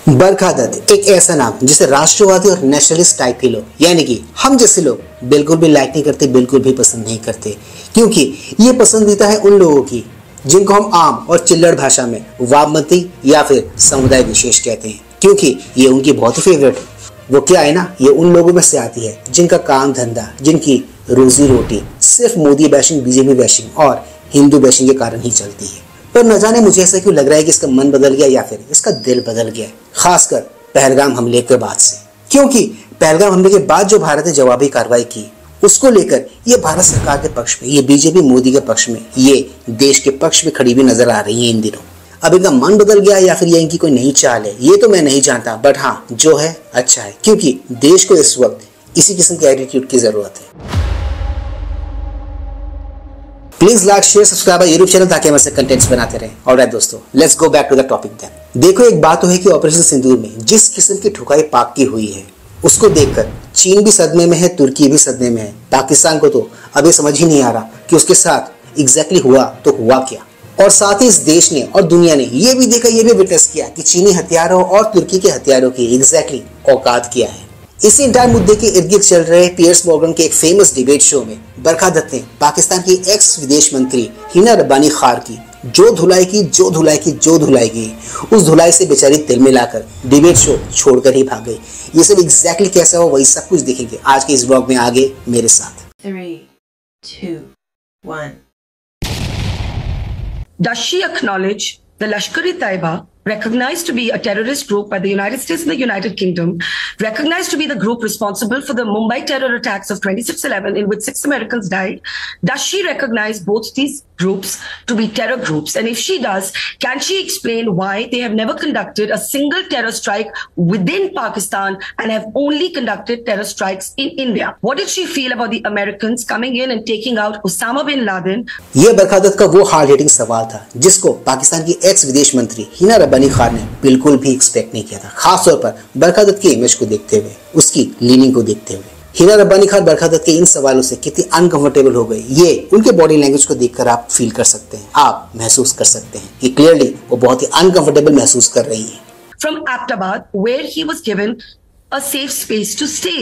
बरखा दत्त एक ऐसा नाम जिसे राष्ट्रवादी और नेशनलिस्ट टाइप के लोग यानी कि हम जैसे लोग बिल्कुल भी लाइक नहीं करते, बिल्कुल भी पसंद नहीं करते, क्योंकि ये पसंदीदा है उन लोगों की जिनको हम आम और चिल्लड़ भाषा में वामपंथी या फिर समुदाय विशेष कहते हैं, क्योंकि ये उनकी बहुत ही फेवरेट है। वो क्या है ना, ये उन लोगों में से आती है जिनका काम धंधा, जिनकी रोजी रोटी सिर्फ मोदी बैशिंग, बीजेपी बैशिंग और हिंदू बैशिंग के कारण ही चलती है। पर न जाने मुझे ऐसा क्यों लग रहा है कि इसका मन बदल गया या फिर इसका दिल बदल गया, खासकर पहलगाम हमले के बाद से। क्योंकि पहलगाम हमले के बाद जो भारत ने जवाबी कार्रवाई की, उसको लेकर ये भारत सरकार के पक्ष में, ये बीजेपी मोदी के पक्ष में, ये देश के पक्ष में खड़ी हुई नजर आ रही है इन दिनों। अब इनका मन बदल गया या फिर ये इनकी कोई नई चाल है, ये तो मैं नहीं जानता, बट हाँ जो है अच्छा है, क्योंकि देश को इस वक्त इसी किस्म के एटीट्यूड की जरूरत है। Please like, share, subscribe YouTube channel ताकि हम ऐसे कंटेंट्स बनाते रहें। ऑलराइट दोस्तों, let's go back to the topic then. देखो, एक बात तो है कि ऑपरेशन सिंदूर में जिस किस्म की ठुकाई पाक की हुई है, उसको देखकर चीन भी सदमे में है, तुर्की भी सदमे में है। पाकिस्तान को तो अभी समझ ही नहीं आ रहा कि उसके साथ एग्जैक्टली हुआ तो हुआ क्या। और साथ ही इस देश ने और दुनिया ने ये भी देखा, ये भी विटनेस किया कि चीनी हथियारों और तुर्की के हथियारों की एग्जैक्टली औकात क्या है। इसी इंटायर मुद्दे के इर्द गिर्द चल रहे पियर्स मॉर्गन के एक फेमस डिबेट शो में बरखा दत्त ने पाकिस्तान की एक्स विदेश मंत्री हिना रब्बानी खार की जो धुलाई की, उस धुलाई से बेचारी तिल मिलाकर डिबेट शो छोड़कर ही भाग गई। ये सब एग्जैक्टली कैसा हो, वही सब कुछ देखेंगे आज के इस ब्लॉग में। आगे मेरे साथ 3, 2, 1. Does she acknowledge the Lashkar-e-Taiba, recognized to be a terrorist group by the United States and the United Kingdom, recognized to be the group responsible for the Mumbai terror attacks of 26/11 in which 6 Americans died? Does she recognize both these groups to be terror groups? And if she does, can she explain why they have never conducted a single terror strike within Pakistan and have only conducted terror strikes in India? What did she feel about the Americans coming in and taking out Osama bin Laden? ये बरखा दत्त का वो hard hitting सवाल था जिसको पाकिस्तान की x विदेश मंत्री हिना रब्बानी खान ने बिल्कुल भी एक्सपेक्ट नहीं किया था, खासतौर पर बरखा दत्त की इमेज को देखते हुए, उसकी लीनिंग को देखते हुए। हिना रब्बानी खान बरखा दत्त के इन सवालों से कितनी अनकंफर्टेबल हो गई, ये उनके बॉडी लैंग्वेज को देखकर आप फील कर सकते हैं, आप महसूस कर सकते हैं कि क्लियरली वो बहुत ही अनकंफर्टेबल महसूस कर रही हैं। From Abbottabad, where he was given a safe space to stay.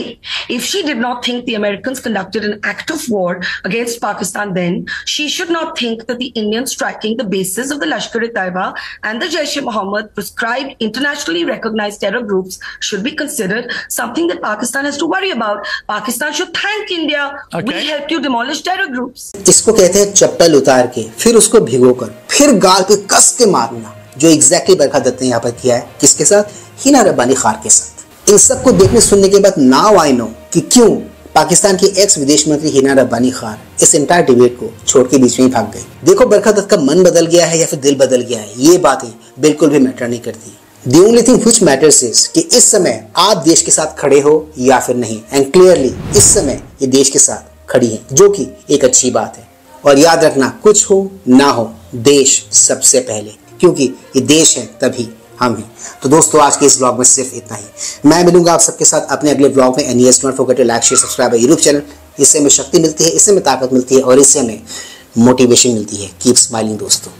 If she did not think the Americans conducted an act of war against Pakistan, then she should not think that the Indians striking the bases of the Lashkar-e-Taiba and the Jaish-e-Mohammed prescribed internationally recognized terror groups should be considered something that Pakistan has to worry about. Pakistan should thank India. Okay. We helped you demolish terror groups. इसको कहते हैं चप्पल उतार के फिर उसको भिगोकर फिर गाल पे कस के मारना, जो एग्जैक्टली बरखा दत्त ने यहाँ पर किया है। किसके साथ? हिना रब्बानी खान के साथ। इन सब को देखने सुनने के बाद नाउ आई नो कि क्यों पाकिस्तान की एक्स विदेश मंत्री हिना रब्बानी खान इस एंटायर डिबेट को छोड़ के बीच में ही भाग गई। देखो, बरखा दत्त का मन बदल गया है या फिर दिल बदल गया है, ये बातें बिल्कुल भी मैटर नहीं करती। The only thing which matters is कि इस समय आप देश के साथ खड़े हो या फिर नहीं, एंड क्लियरली इस समय ये देश के साथ खड़ी है, जो कि एक अच्छी बात है। और याद रखना, कुछ हो ना हो, देश सबसे पहले, क्योंकि ये देश है तभी हम हैं। तो दोस्तों, आज के इस ब्लॉग में सिर्फ इतना ही। मैं मिलूंगा आप सबके साथ अपने अगले ब्लॉग में। And yes, don't forget to like, share, subscribe YouTube channel. इससे हमें शक्ति मिलती है, इससे हमें ताकत मिलती है और इससे हमें मोटिवेशन मिलती है। कीप स्माइलिंग दोस्तों।